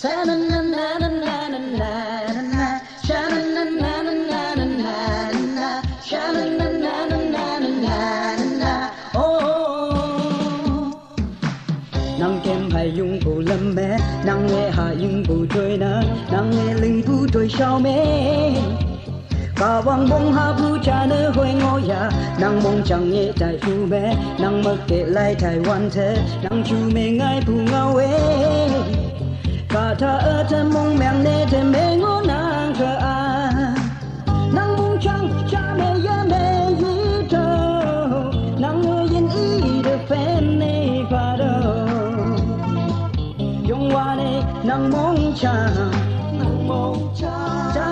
Nàng kem hay dùng bù lâm mẹ, nàng nghe hạ dùng bù trôi nắng, nàng nghe linh bù trôi sao mẹ. Cả vang bông ha bù cha nơ hồi ngô ya, nàng mong chẳng nghe trái phu mẹ, nàng mơ kể lại Thái Quan thế, nàng chú mẹ ngay bù ngao ê. Cả thà ở thế mong mèng nê thế mẹ ngô nàng thơ à, nàng mong chẳng cha mẹ ya mẹ gì đâu, nàng ngồi yên ý được phèn nê phà đâu. Yung hoa nê nàng mong cha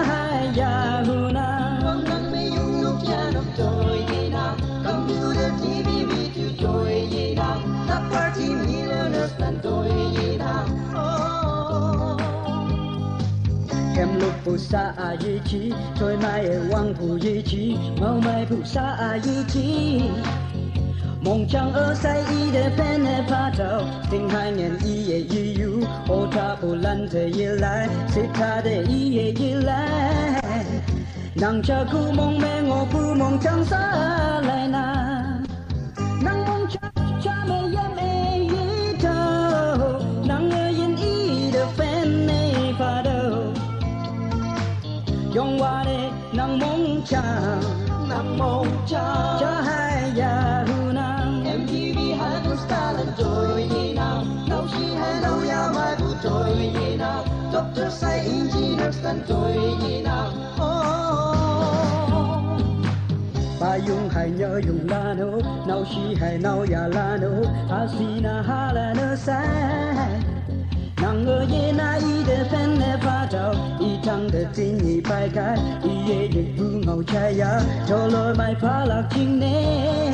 hai ya hu na. Kem lúc phụ sa a yi chi, trôi mai ở quang phụ yi chi, mau mai phụ sa a yi chi. Mong chẳng ở sai y để phen để phá trao, tình hai ngàn y ye yi yu, ô ta phụ lăn thể yi lại, xích tha để y ye yi lại. Nàng cha khu mong mẹ ngô phu mong chẳng xa lại na, nàng mong cha mẹ ya mẹ yi đâu, nàng ơi yên y để phen để phá đâu. Yung hoa nê nàng mong cha hai ya hu nàng. MTV hai đứa star lần trôi gì nào, đâu chỉ hay đâu ya mai bu trôi gì nào, doctor say engineer lần trôi gì nào. Ba yung hai nhớ yung la nô, nào si hai nào ya la nô, a si na ha la nô sai. Nàng ơi ye na y de phen ne pha trao, y thăng de tin y bai kai, y ye de bu ngầu chai ya, cho lôi mai pha lạc chinh nê.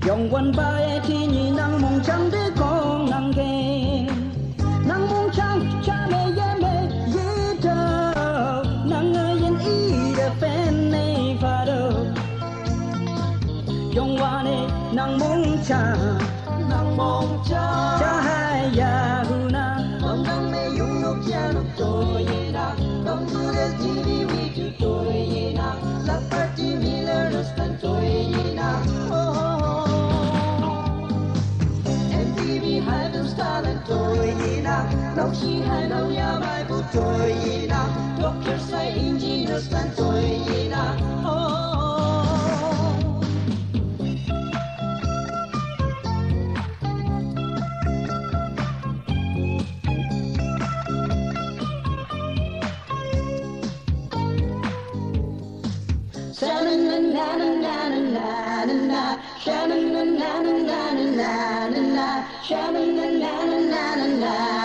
Dòng quân ba e thi nhị nàng mong chẳng để con nàng kề, nàng mong chẳng cha mẹ ye mẹ ye đâu, nàng ơi yên y de phen ne pha đâu. Dòng hoa nê nàng mong cha hai ya hu na. Mong nàng mẹ yung lúc cha lúc trôi gì nào, đông du de TV we tu trôi gì nào, love party Miller lúc lần trôi gì nào. MTV hai đứa star lần trôi gì nào, đâu chỉ hai đâu ya mai bu trôi gì nào, doctor say engineer lần trôi gì nào. Sha na na na na na na na na, sha na na na na na na na.